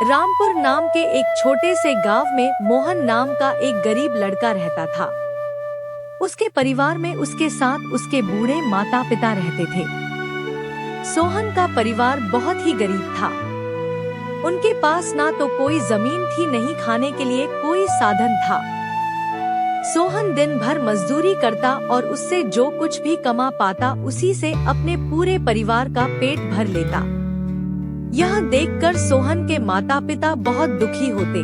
रामपुर नाम के एक छोटे से गांव में मोहन नाम का एक गरीब लड़का रहता था। उसके परिवार में उसके साथ उसके बूढ़े माता पिता रहते थे। सोहन का परिवार बहुत ही गरीब था। उनके पास ना तो कोई जमीन थी, नहीं खाने के लिए कोई साधन था। सोहन दिन भर मजदूरी करता और उससे जो कुछ भी कमा पाता उसी से अपने पूरे परिवार का पेट भर लेता। यह देखकर सोहन के माता पिता बहुत दुखी होते।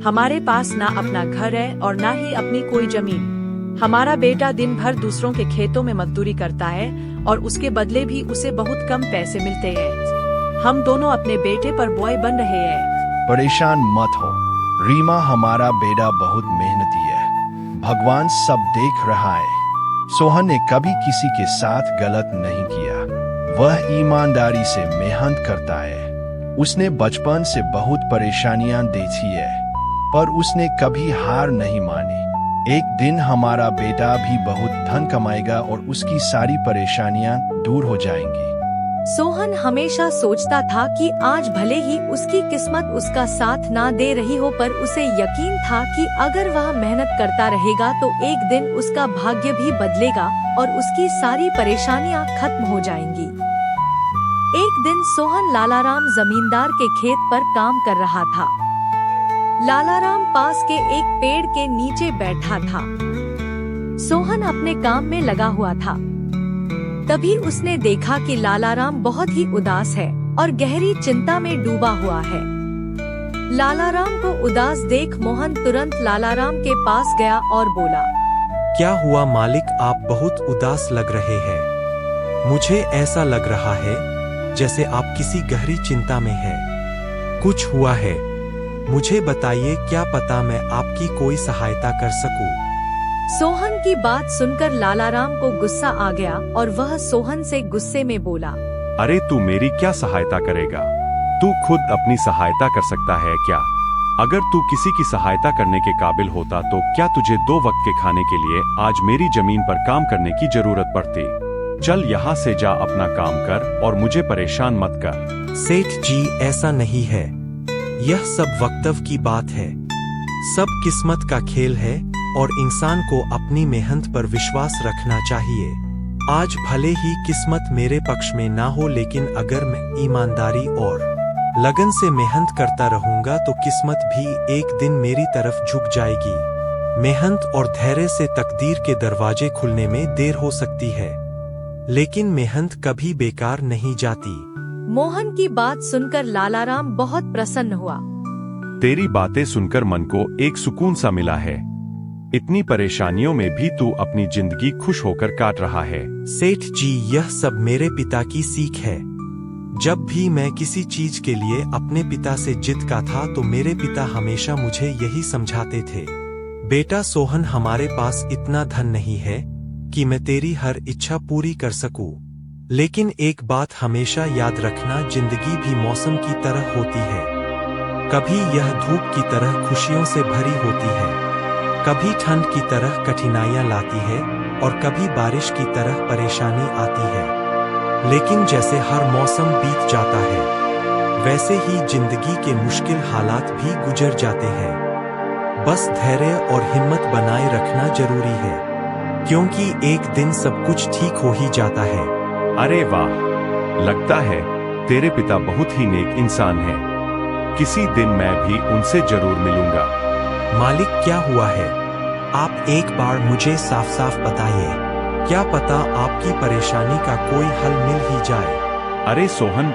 हमारे पास ना अपना घर है और ना ही अपनी कोई जमीन। हमारा बेटा दिन भर दूसरों के खेतों में मजदूरी करता है और उसके बदले भी उसे बहुत कम पैसे मिलते हैं। हम दोनों अपने बेटे पर बोझ बन रहे हैं। परेशान मत हो रीमा, हमारा बेटा बहुत मेहनती है, भगवान सब देख रहा है। सोहन ने कभी किसी के साथ गलत नहीं किया, वह ईमानदारी से मेहनत करता है। उसने बचपन से बहुत परेशानियां देखी है, पर उसने कभी हार नहीं मानी। एक दिन हमारा बेटा भी बहुत धन कमाएगा और उसकी सारी परेशानियां दूर हो जाएंगी। सोहन हमेशा सोचता था कि आज भले ही उसकी किस्मत उसका साथ ना दे रही हो, पर उसे यकीन था कि अगर वह मेहनत करता रहेगा तो एक दिन उसका भाग्य भी बदलेगा और उसकी सारी परेशानियां खत्म हो जाएंगी। एक दिन सोहन लालाराम जमींदार के खेत पर काम कर रहा था। लालाराम पास के एक पेड़ के नीचे बैठा था। सोहन अपने काम में लगा हुआ था। तभी उसने देखा कि लालाराम बहुत ही उदास है और गहरी चिंता में डूबा हुआ है। लालाराम को उदास देख मोहन तुरंत लालाराम के पास गया और बोला, क्या हुआ मालिक, आप बहुत उदास लग रहे हैं। मुझे ऐसा लग रहा है जैसे आप किसी गहरी चिंता में हैं। कुछ हुआ है, मुझे बताइए, क्या पता मैं आपकी कोई सहायता कर सकूं। सोहन की बात सुनकर लालाराम को गुस्सा आ गया और वह सोहन से गुस्से में बोला, अरे तू मेरी क्या सहायता करेगा? तू खुद अपनी सहायता कर सकता है क्या? अगर तू किसी की सहायता करने के काबिल होता तो क्या तुझे 2 वक्त के खाने के लिए आज मेरी जमीन पर काम करने की जरूरत पड़ती? चल यहाँ से जा, अपना काम कर और मुझे परेशान मत कर। सेठ जी, ऐसा नहीं है, यह सब वक्तव्य की बात है। सब किस्मत का खेल है और इंसान को अपनी मेहनत पर विश्वास रखना चाहिए। आज भले ही किस्मत मेरे पक्ष में ना हो, लेकिन अगर मैं ईमानदारी और लगन से मेहनत करता रहूंगा तो किस्मत भी एक दिन मेरी तरफ झुक जाएगी। मेहनत और धैर्य से तकदीर के दरवाजे खुलने में देर हो सकती है, लेकिन मेहनत कभी बेकार नहीं जाती। मोहन की बात सुनकर लालाराम बहुत प्रसन्न हुआ। तेरी बातें सुनकर मन को एक सुकून सा मिला है। इतनी परेशानियों में भी तू अपनी जिंदगी खुश होकर काट रहा है। सेठ जी, यह सब मेरे पिता की सीख है। जब भी मैं किसी चीज के लिए अपने पिता से जिद का था तो मेरे पिता हमेशा मुझे यही समझाते थे, बेटा सोहन, हमारे पास इतना धन नहीं है कि मैं तेरी हर इच्छा पूरी कर सकूं, लेकिन एक बात हमेशा याद रखना, जिंदगी भी मौसम की तरह होती है। कभी यह धूप की तरह खुशियों से भरी होती है, कभी ठंड की तरह कठिनाइयां लाती है और कभी बारिश की तरह परेशानी आती है। लेकिन जैसे हर मौसम बीत जाता है, वैसे ही जिंदगी के मुश्किल हालात भी गुजर जाते हैं। बस धैर्य और हिम्मत बनाए रखना जरूरी है, क्योंकि एक दिन सब कुछ ठीक हो ही जाता है। अरे वाह, लगता है तेरे पिता बहुत ही नेक इंसान हैं। किसी दिन मैं भी उनसे जरूर मिलूंगा। मालिक, क्या हुआ है? आप एक बार मुझे साफ साफ बताइए, क्या पता आपकी परेशानी का कोई हल मिल ही जाए। अरे सोहन,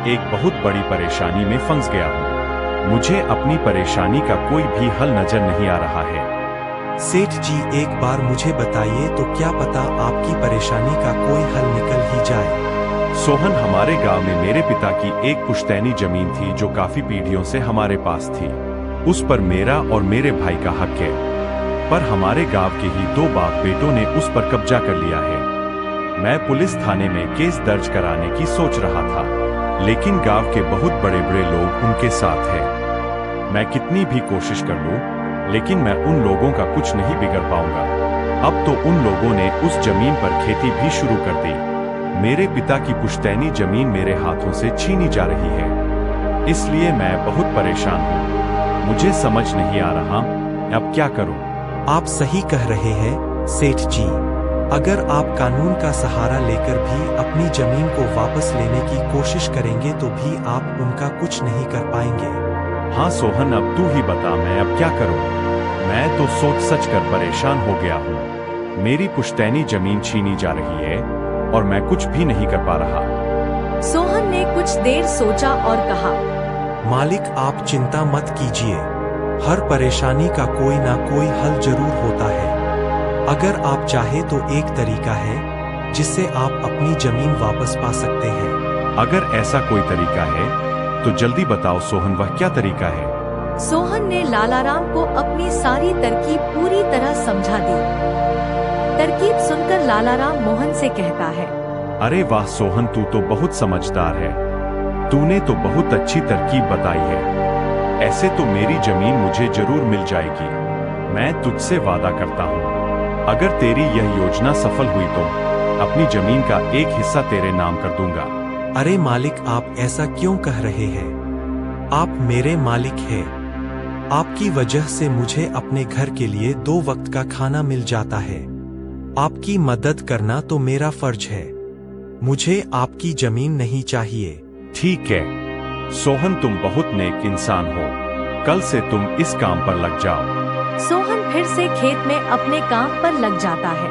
एक बहुत बड़ी परेशानी में फंस गया हूँ। मुझे अपनी परेशानी का कोई भी हल नजर नहीं आ रहा है। सेठ जी, एक बार मुझे बताइए तो क्या पता आपकी परेशानी का कोई हल निकल ही जाए। सोहन, हमारे गांव में मेरे पिता की एक पुश्तैनी जमीन थी जो काफी पीढ़ियों से हमारे पास थी। उस पर मेरा और मेरे भाई का हक है, पर हमारे गांव के ही 2 बाप बेटों ने उस पर कब्जा कर लिया है। मैं पुलिस थाने में केस दर्ज कराने की सोच रहा था, लेकिन गांव के बहुत बड़े बड़े लोग उनके साथ हैं। मैं कितनी भी कोशिश कर लूं, लेकिन मैं उन लोगों का कुछ नहीं बिगड़ पाऊंगा। अब तो उन लोगों ने उस जमीन पर खेती भी शुरू कर दी। मेरे पिता की पुश्तैनी जमीन मेरे हाथों से छीनी जा रही है। इसलिए मैं बहुत परेशान हूँ। मुझे समझ नहीं आ रहा अब क्या करूँ। आप सही कह रहे हैं सेठ जी। अगर आप कानून का सहारा लेकर भी अपनी जमीन को वापस लेने की कोशिश करेंगे तो भी आप उनका कुछ नहीं कर पाएंगे। हाँ सोहन, अब तू ही बता मैं अब क्या करूँ। मैं तो सोच सच कर परेशान हो गया हूँ। मेरी पुश्तैनी जमीन छीनी जा रही है और मैं कुछ भी नहीं कर पा रहा। सोहन ने कुछ देर सोचा और कहा, मालिक आप चिंता मत कीजिए, हर परेशानी का कोई ना कोई हल जरूर होता है। अगर आप चाहे तो एक तरीका है जिससे आप अपनी जमीन वापस पा सकते हैं। अगर ऐसा कोई तरीका है तो जल्दी बताओ सोहन, वह क्या तरीका है। सोहन ने लालाराम को अपनी सारी तरकीब पूरी तरह समझा दी। तरकीब सुनकर लालाराम मोहन से कहता है, अरे वाह सोहन, तू तो बहुत समझदार है। तूने तो बहुत अच्छी तरकीब बताई है। ऐसे तो मेरी जमीन मुझे जरूर मिल जाएगी। मैं तुझसे वादा करता हूँ, अगर तेरी यह योजना सफल हुई तो अपनी जमीन का एक हिस्सा तेरे नाम कर दूंगा। अरे मालिक आप ऐसा क्यों कह रहे हैं? आप मेरे मालिक हैं। आपकी वजह से मुझे अपने घर के लिए 2 वक्त का खाना मिल जाता है। आपकी मदद करना तो मेरा फर्ज है। मुझे आपकी जमीन नहीं चाहिए। ठीक है सोहन, तुम बहुत नेक इंसान हो। कल से तुम इस काम पर लग जाओ। सोहन फिर से खेत में अपने काम पर लग जाता है।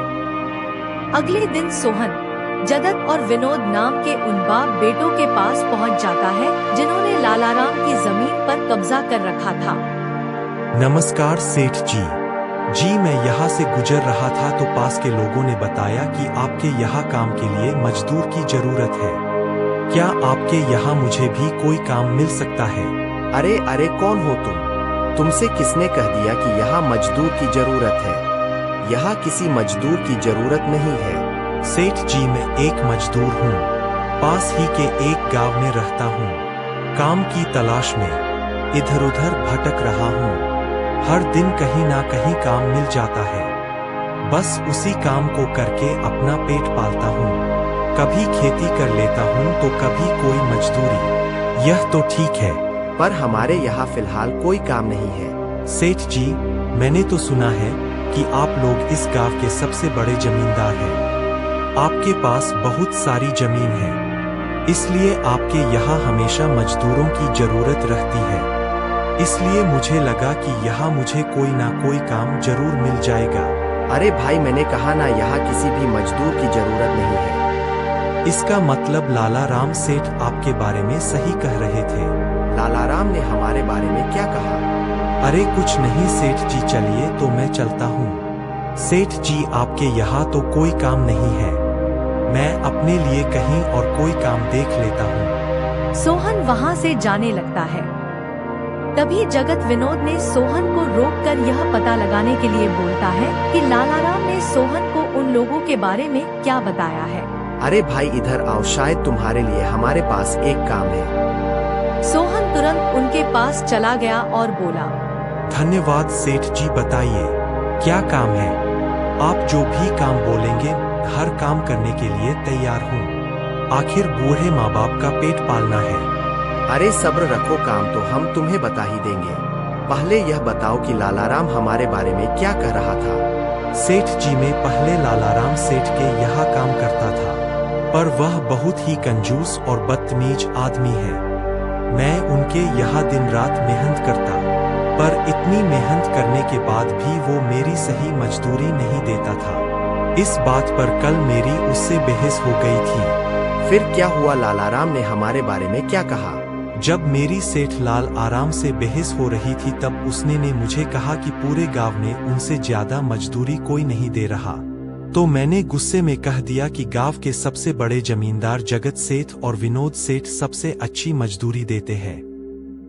अगले दिन सोहन जगत और विनोद नाम के उन बाप बेटों के पास पहुंच जाता है जिन्होंने लालाराम की जमीन पर कब्जा कर रखा था। नमस्कार सेठ जी। जी मैं यहाँ से गुजर रहा था तो पास के लोगों ने बताया कि आपके यहाँ काम के लिए मजदूर की जरूरत है। क्या आपके यहाँ मुझे भी कोई काम मिल सकता है? अरे अरे कौन हो तुम? तुमसे किसने कह दिया कि यहाँ मजदूर की जरूरत है? यहाँ किसी मजदूर की जरूरत नहीं है। सेठ जी मैं एक मजदूर हूँ, पास ही के एक गांव में रहता हूँ। काम की तलाश में इधर उधर भटक रहा हूँ। हर दिन कहीं ना कहीं काम मिल जाता है। बस उसी काम को करके अपना पेट पालता हूँ। कभी खेती कर लेता हूँ तो कभी कोई मजदूरी। यह तो ठीक है, पर हमारे यहाँ फिलहाल कोई काम नहीं है। सेठ जी मैंने तो सुना है कि आप लोग इस गांव के सबसे बड़े जमींदार हैं। आपके पास बहुत सारी जमीन है, इसलिए आपके यहाँ हमेशा मजदूरों की जरूरत रहती है। इसलिए मुझे लगा कि यहाँ मुझे कोई ना कोई काम जरूर मिल जाएगा। अरे भाई मैंने कहा ना, यहाँ किसी भी मजदूर की जरूरत नहीं है। इसका मतलब लालाराम सेठ आपके बारे में सही कह रहे थे। लालाराम ने हमारे बारे में क्या कहा? अरे कुछ नहीं सेठ जी, चलिए तो मैं चलता हूँ। सेठ जी आपके यहाँ तो कोई काम नहीं है, मैं अपने लिए कहीं और कोई काम देख लेता हूँ। सोहन वहाँ से जाने लगता है। तभी जगत विनोद ने सोहन को रोककर यह पता लगाने के लिए बोलता है कि लालाराम ने सोहन को उन लोगों के बारे में क्या बताया है। अरे भाई इधर आओ, शायद तुम्हारे लिए हमारे पास एक काम है। सोहन तुरंत उनके पास चला गया और बोला, धन्यवाद सेठ जी, बताइए क्या काम है? आप जो भी काम बोलेंगे हर काम करने के लिए तैयार हूँ। आखिर बूढ़े माँ बाप का पेट पालना है। अरे सब्र रखो, काम तो हम तुम्हें बता ही देंगे। पहले यह बताओ कि लालाराम हमारे बारे में क्या कह रहा था। सेठ जी मैं पहले लालाराम सेठ के यहाँ काम करता था, पर वह बहुत ही कंजूस और बदतमीज आदमी है। मैं उनके यहाँ दिन रात मेहनत करता, पर इतनी मेहनत करने के बाद भी वो मेरी सही मजदूरी नहीं देता था। इस बात पर कल मेरी उससे बहस हो गई थी। फिर क्या हुआ? लालाराम ने हमारे बारे में क्या कहा? जब मेरी सेठ लाल आराम से बहस हो रही थी तब उसने ने मुझे कहा कि पूरे गांव में उनसे ज्यादा मजदूरी कोई नहीं दे रहा। तो मैंने गुस्से में कह दिया कि गांव के सबसे बड़े जमींदार जगत सेठ और विनोद सेठ सबसे अच्छी मजदूरी देते हैं,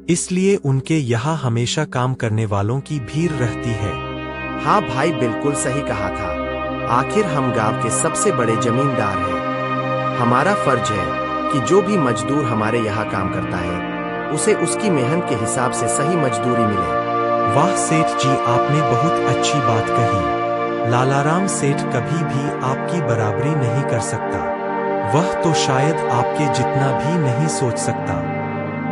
इसलिए उनके यहाँ हमेशा काम करने वालों की भीड़ रहती है। हाँ भाई बिल्कुल सही कहा था। आखिर हम गांव के सबसे बड़े जमींदार हैं। हमारा फर्ज है कि जो भी मजदूर हमारे यहाँ काम करता है उसे उसकी मेहनत के हिसाब से सही मजदूरी मिले। वाह सेठ जी, आपने बहुत अच्छी बात कही। लालाराम सेठ कभी भी आपकी बराबरी नहीं कर सकता। वह तो शायद आपके जितना भी नहीं सोच सकता।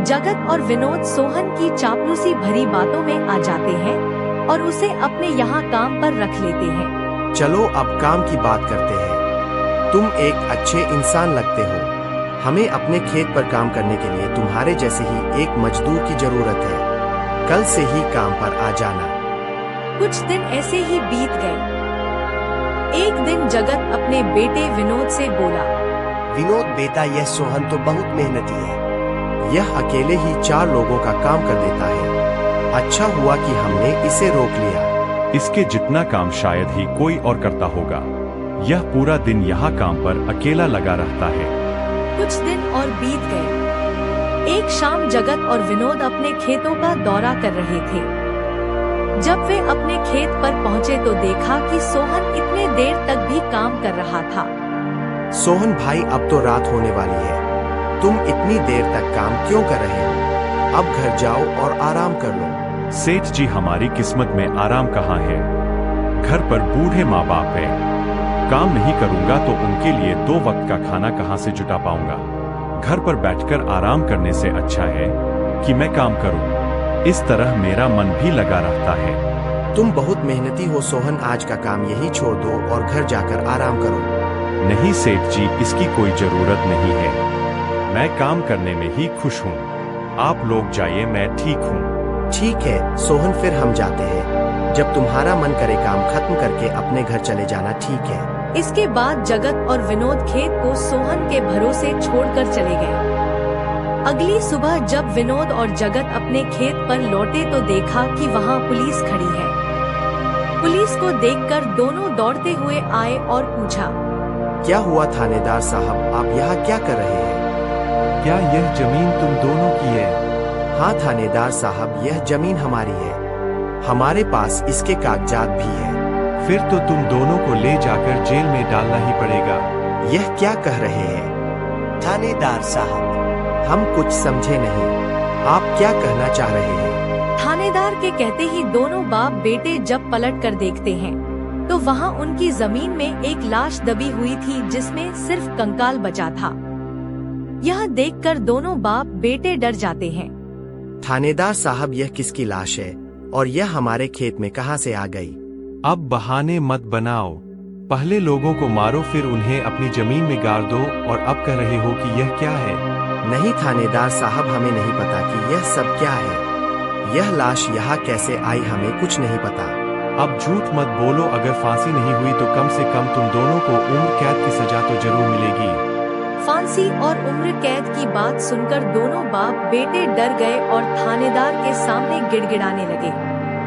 जगत और विनोद सोहन की चापलूसी भरी बातों में आ जाते हैं और उसे अपने यहाँ काम पर रख लेते हैं। चलो अब काम की बात करते हैं। तुम एक अच्छे इंसान लगते हो। हमें अपने खेत पर काम करने के लिए तुम्हारे जैसे ही एक मजदूर की जरूरत है। कल से ही काम पर आ जाना। कुछ दिन ऐसे ही बीत गए। एक दिन जगत अपने बेटे विनोद से बोला, विनोद बेटा, यह सोहन तो बहुत मेहनती है। यह अकेले ही 4 लोगों का काम कर देता है। अच्छा हुआ कि हमने इसे रोक लिया। इसके जितना काम शायद ही कोई और करता होगा। यह पूरा दिन यहाँ काम पर अकेला लगा रहता है। कुछ दिन और बीत गए। एक शाम जगत और विनोद अपने खेतों का दौरा कर रहे थे। जब वे अपने खेत पर पहुंचे तो देखा कि सोहन इतने देर तक भी काम कर रहा था। सोहन भाई, अब तो रात होने वाली है। तुम इतनी देर तक काम क्यों कर रहे हो? अब घर जाओ और आराम कर लो। सेठ जी, हमारी किस्मत में आराम कहाँ है? घर पर बूढ़े माँ बाप है। काम नहीं करूँगा तो उनके लिए 2 वक्त का खाना कहाँ से जुटा पाऊंगा? घर पर बैठकर आराम करने से अच्छा है कि मैं काम करूँ। इस तरह मेरा मन भी लगा रहता है। तुम बहुत मेहनती हो सोहन, आज का काम यही छोड़ दो और घर जाकर आराम करो। नहीं सेठ जी, इसकी कोई जरूरत नहीं है। मैं काम करने में ही खुश हूँ। आप लोग जाइए, मैं ठीक हूँ। ठीक है सोहन, फिर हम जाते हैं। जब तुम्हारा मन करे काम खत्म करके अपने घर चले जाना, ठीक है? इसके बाद जगत और विनोद खेत को सोहन के भरोसे छोड़कर चले गए। अगली सुबह जब विनोद और जगत अपने खेत पर लौटे तो देखा कि वहाँ पुलिस खड़ी है। पुलिस को देखकर दोनों दौड़ते हुए आए और पूछा, क्या हुआ थानेदार साहब, आप यहाँ क्या कर रहे हैं? क्या यह जमीन तुम दोनों की है? हाँ थानेदार साहब, यह जमीन हमारी है। हमारे पास इसके कागजात भी है। फिर तो तुम दोनों को ले जाकर जेल में डालना ही पड़ेगा। यह क्या कह रहे हैं थानेदार साहब? हम कुछ समझे नहीं। आप क्या कहना चाह रहे हैं? थानेदार के कहते ही दोनों बाप बेटे जब पलट कर देखते हैं तो वहाँ उनकी जमीन में एक लाश दबी हुई थी जिसमें सिर्फ कंकाल बचा था। यह देखकर दोनों बाप बेटे डर जाते हैं। थानेदार साहब, यह किसकी लाश है और यह हमारे खेत में कहां से आ गई? अब बहाने मत बनाओ। पहले लोगों को मारो, फिर उन्हें अपनी जमीन में गाड़ दो, और अब कह रहे हो कि यह क्या है? नहीं थानेदार साहब, हमें नहीं पता कि यह सब क्या है। यह लाश यहाँ कैसे आई, हमें कुछ नहीं पता। अब झूठ मत बोलो। अगर फांसी नहीं हुई तो कम से कम तुम दोनों को उम्र कैद की सजा तो जरूर मिलेगी। फांसी और उम्र कैद की बात सुनकर दोनों बाप बेटे डर गए और थानेदार के सामने गिड़गिड़ाने लगे।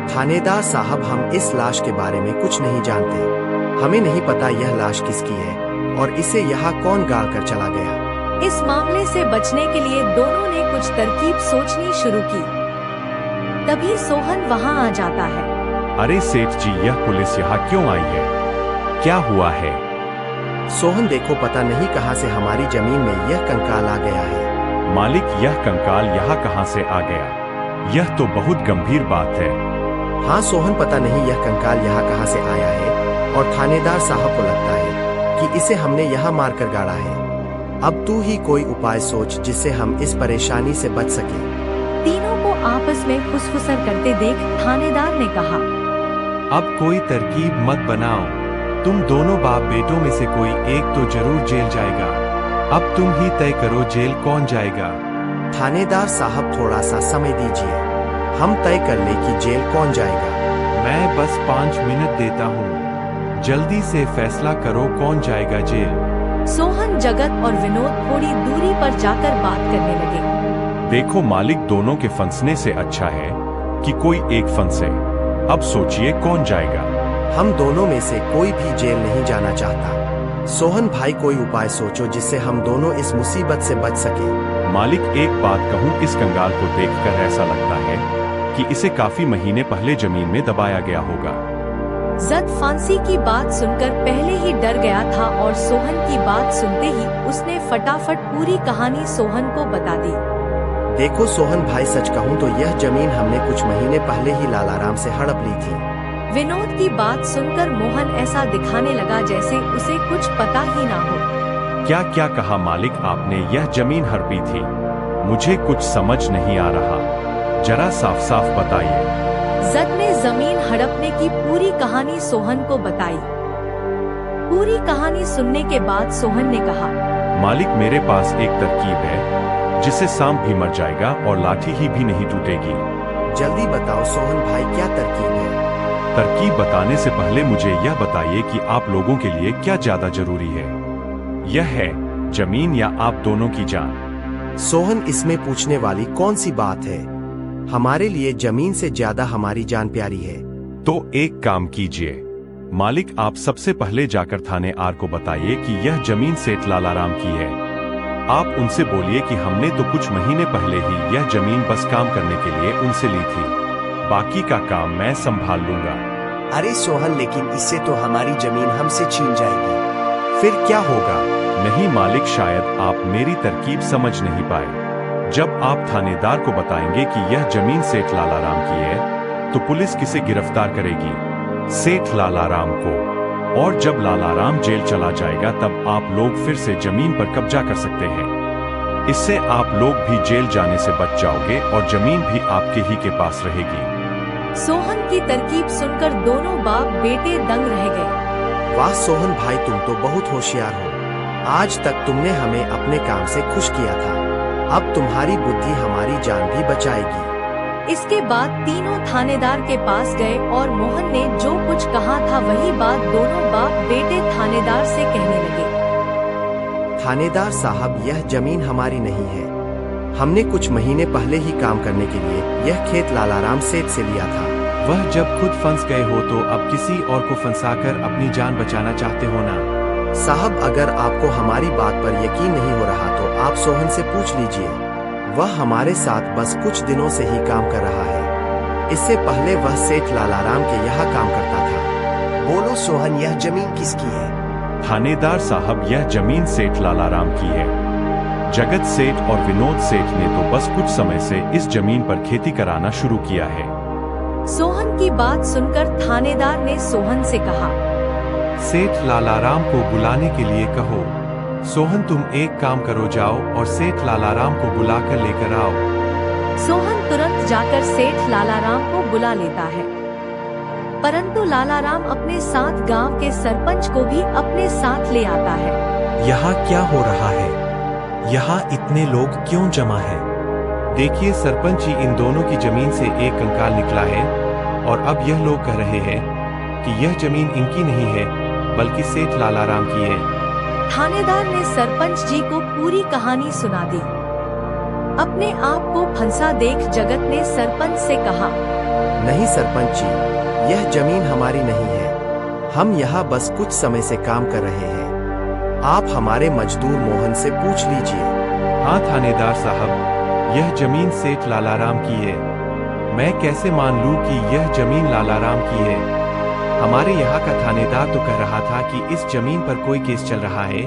थानेदार साहब, हम इस लाश के बारे में कुछ नहीं जानते। हमें नहीं पता यह लाश किसकी है और इसे यहाँ कौन गाड़ कर चला गया। इस मामले से बचने के लिए दोनों ने कुछ तरकीब सोचनी शुरू की। तभी सोहन वहाँ आ जाता है। अरे सेठ जी, यह पुलिस यहाँ क्यों आई है? क्या हुआ है? सोहन देखो, पता नहीं कहां से हमारी जमीन में यह कंकाल आ गया है। मालिक, यह कंकाल यहाँ कहाँ से आ गया? यह तो बहुत गंभीर बात है। हाँ सोहन, पता नहीं यह कंकाल यहाँ कहां से आया है और थानेदार साहब को लगता है कि इसे हमने यहाँ मारकर गाड़ा है। अब तू ही कोई उपाय सोच जिससे हम इस परेशानी से बच सके। तीनों को आपस में फुसफुसर करते देख थानेदार ने कहा, अब कोई तरकीब मत बनाओ। तुम दोनों बाप बेटों में से कोई एक तो जरूर जेल जाएगा। अब तुम ही तय करो जेल कौन जाएगा। थानेदार साहब, थोड़ा सा समय दीजिए, हम तय कर ले कि जेल कौन जाएगा। मैं बस 5 मिनट देता हूँ। जल्दी से फैसला करो कौन जाएगा जेल। सोहन, जगत और विनोद थोड़ी दूरी पर जाकर बात करने लगे। देखो मालिक, दोनों के फंसने से अच्छा है कि कोई एक फंसे। अब सोचिए कौन जाएगा। हम दोनों में से कोई भी जेल नहीं जाना चाहता। सोहन भाई, कोई उपाय सोचो जिससे हम दोनों इस मुसीबत से बच सके। मालिक, एक बात कहूँ, इस कंगाल को देखकर ऐसा लगता है कि इसे काफी महीने पहले जमीन में दबाया गया होगा। जद फांसी की बात सुनकर पहले ही डर गया था और सोहन की बात सुनते ही उसने फटाफट पूरी कहानी सोहन को बता दी। देखो सोहन भाई, सच कहूँ तो यह जमीन हमने कुछ महीने पहले ही लालाराम से हड़प ली थी। विनोद की बात सुनकर मोहन ऐसा दिखाने लगा जैसे उसे कुछ पता ही ना हो। क्या क्या कहा मालिक आपने? यह जमीन हड़पी थी? मुझे कुछ समझ नहीं आ रहा, जरा साफ साफ बताइए। जट ने जमीन हड़पने की पूरी कहानी सोहन को बताई। पूरी कहानी सुनने के बाद सोहन ने कहा, मालिक, मेरे पास एक तरकीब है जिससे सांप भी मर जाएगा और लाठी ही भी नहीं टूटेगी। जल्दी बताओ सोहन भाई, क्या तरकीब है? तरकीब बताने से पहले मुझे यह बताइए कि आप लोगों के लिए क्या ज्यादा जरूरी है। यह है जमीन या आप दोनों की जान? सोहन, इसमें पूछने वाली कौन सी बात है? हमारे लिए जमीन से ज्यादा हमारी जान प्यारी है। तो एक काम कीजिए मालिक, आप सबसे पहले जाकर थाने आर को बताइए कि यह जमीन सेठ लालाराम की है। आप उनसे बोलिए कि हमने तो कुछ महीने पहले ही यह जमीन बस काम करने के लिए उनसे ली थी, बाकी का काम मैं संभाल लूंगा। अरे सोहन, लेकिन इससे तो हमारी जमीन हमसे छीन जाएगी, फिर क्या होगा? नहीं मालिक, शायद आप मेरी तरकीब समझ नहीं पाए। जब आप थानेदार को बताएंगे कि यह जमीन सेठ लालाराम की है, तो पुलिस किसे गिरफ्तार करेगी? सेठ लालाराम को। और जब लालाराम जेल चला जाएगा तब आप लोग फिर से जमीन पर कब्जा कर सकते हैं। इससे आप लोग भी जेल जाने से बच जाओगे और जमीन भी आपके ही के पास रहेगी। सोहन की तरकीब सुनकर दोनों बाप बेटे दंग रह गए। वाह सोहन भाई, तुम तो बहुत होशियार हो। आज तक तुमने हमें अपने काम से खुश किया था, अब तुम्हारी बुद्धि हमारी जान भी बचाएगी। इसके बाद तीनों थानेदार के पास गए और मोहन ने जो कुछ कहा था वही बात दोनों बाप बेटे थानेदार से कहने लगे। थानेदार साहब, यह जमीन हमारी नहीं है। हमने कुछ महीने पहले ही काम करने के लिए यह खेत लालाराम सेठ से लिया था। वह जब खुद फंस गए हो तो अब किसी और को फंसाकर अपनी जान बचाना चाहते हो ना? साहब, अगर आपको हमारी बात पर यकीन नहीं हो रहा तो आप सोहन से पूछ लीजिए। वह हमारे साथ बस कुछ दिनों से ही काम कर रहा है। इससे पहले वह सेठ लालाराम के यहाँ काम करता था। बोलो सोहन, यह जमीन किसकी है? थानेदार साहब, यह जमीन सेठ लालाराम की है। जगत सेठ और विनोद सेठ ने तो बस कुछ समय से इस जमीन पर खेती कराना शुरू किया है। सोहन की बात सुनकर थानेदार ने सोहन से कहा, सेठ लालाराम को बुलाने के लिए कहो। सोहन, तुम एक काम करो, जाओ और सेठ लालाराम को बुलाकर लेकर आओ। सोहन तुरंत जाकर सेठ लालाराम को बुला लेता है, परंतु लालाराम अपने साथ गांव के सरपंच को भी अपने साथ ले आता है। यहाँ क्या हो रहा है? यहाँ इतने लोग क्यों जमा है? देखिए सरपंच जी, इन दोनों की जमीन से एक कंकाल निकला है और अब यह लोग कह रहे हैं कि यह जमीन इनकी नहीं है बल्कि सेठ लालाराम की है। थानेदार ने सरपंच जी को पूरी कहानी सुना दी। अपने आप को फंसा देख जगत ने सरपंच से कहा, नहीं सरपंच जी, यह जमीन हमारी नहीं है। हम यहाँ बस कुछ समय से काम कर रहे हैं। आप हमारे मजदूर मोहन से पूछ लीजिए। हाँ थानेदार साहब, यह जमीन सेठ लालाराम की है। मैं कैसे मान लूं कि यह जमीन लालाराम की है? हमारे यहाँ का थानेदार तो कह रहा था कि इस जमीन पर कोई केस चल रहा है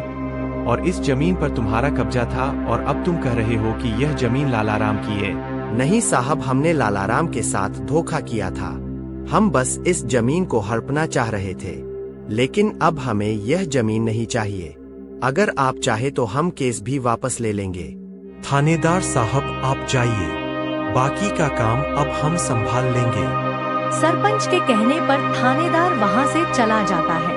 और इस जमीन पर तुम्हारा कब्जा था, और अब तुम कह रहे हो कि यह जमीन लालाराम की है। नहीं साहब, हमने लालाराम के साथ धोखा किया था। हम बस इस जमीन को हड़पना चाह रहे थे, लेकिन अब हमें यह जमीन नहीं चाहिए। अगर आप चाहे तो हम केस भी वापस ले लेंगे। थानेदार साहब आप जाइए, बाकी का काम अब हम संभाल लेंगे। सरपंच के कहने पर थानेदार वहां से चला जाता है।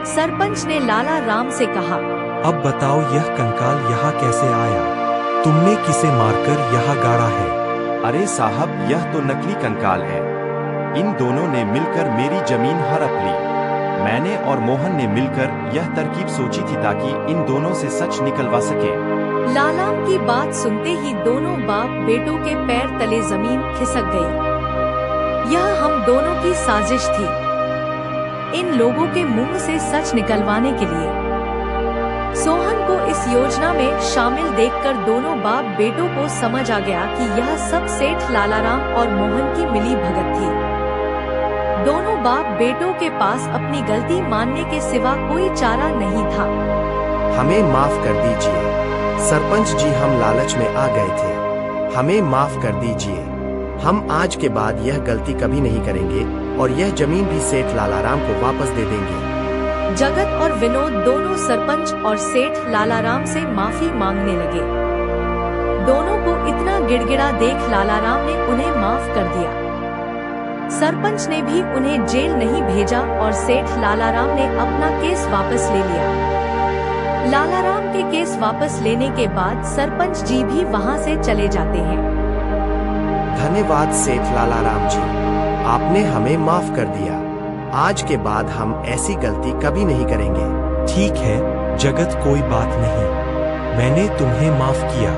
सरपंच ने लालाराम से कहा, अब बताओ यह कंकाल यहाँ कैसे आया? तुमने किसे मारकर यहाँ गाड़ा है? अरे साहब, यह तो नकली कंकाल है। इन दोनों ने मिलकर मेरी जमीन हड़प ली। मैंने और मोहन ने मिलकर यह तरकीब सोची थी ताकि इन दोनों से सच निकलवा सके। लालाराम की बात सुनते ही दोनों बाप बेटों के पैर तले जमीन खिसक गई। यह हम दोनों की साजिश थी, इन लोगों के मुंह से सच निकलवाने के लिए। सोहन को इस योजना में शामिल देखकर दोनों बाप बेटों को समझ आ गया कि यह सब सेठ लालाराम और मोहन की मिली भगत थी। दोनों बाप बेटों के पास अपनी गलती मानने के सिवा कोई चारा नहीं था। हमें माफ कर दीजिए सरपंच जी, हम लालच में आ गए थे। हमें माफ कर दीजिए। हम आज के बाद यह गलती कभी नहीं करेंगे और यह जमीन भी सेठ लालाराम को वापस दे देंगे। जगत और विनोद दोनों सरपंच और सेठ लालाराम से माफी मांगने लगे। दोनों को इतना गिड़गिड़ा देख लालाराम ने उन्हें माफ कर दिया। सरपंच ने भी उन्हें जेल नहीं भेजा और सेठ लालाराम ने अपना केस वापस ले लिया। लालाराम के केस वापस लेने के बाद सरपंच जी भी वहां से चले जाते हैं। धन्यवाद सेठ लालाराम जी, आपने हमें माफ कर दिया। आज के बाद हम ऐसी गलती कभी नहीं करेंगे। ठीक है जगत, कोई बात नहीं, मैंने तुम्हें माफ किया।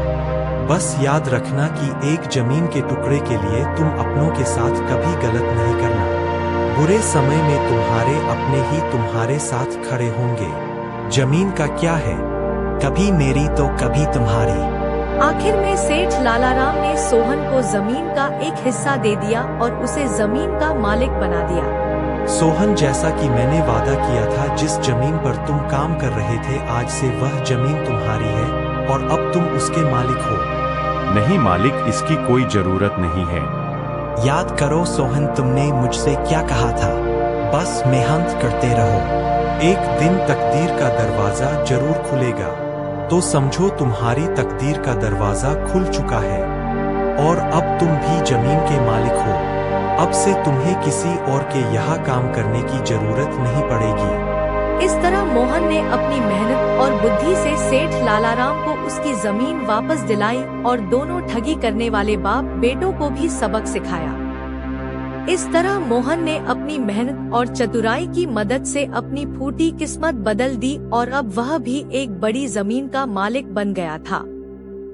बस याद रखना कि एक जमीन के टुकड़े के लिए तुम अपनों के साथ कभी गलत नहीं करना। बुरे समय में तुम्हारे अपने ही तुम्हारे साथ खड़े होंगे। जमीन का क्या है, कभी मेरी तो कभी तुम्हारी। आखिर में सेठ लालाराम ने सोहन को जमीन का एक हिस्सा दे दिया और उसे जमीन का मालिक बना दिया। सोहन, जैसा कि मैंने वादा किया था, जिस जमीन पर तुम काम कर रहे थे, आज से वह जमीन तुम्हारी है और अब तुम उसके मालिक हो। नहीं मालिक, इसकी कोई जरूरत नहीं है। याद करो सोहन, तुमने मुझसे क्या कहा था, बस मेहनत करते रहो, एक दिन तकदीर का दरवाजा जरूर खुलेगा। तो समझो तुम्हारी तकदीर का दरवाजा खुल चुका है और अब तुम भी जमीन के मालिक हो। अब से तुम्हें किसी और के यहाँ काम करने की जरूरत नहीं पड़ेगी। इस तरह मोहन ने अपनी मेहनत और बुद्धि से सेठ लालाराम को उसकी जमीन वापस दिलाई और दोनों ठगी करने वाले बाप बेटों को भी सबक सिखाया। इस तरह मोहन ने अपनी मेहनत और चतुराई की मदद से अपनी फूटी किस्मत बदल दी और अब वह भी एक बड़ी जमीन का मालिक बन गया था।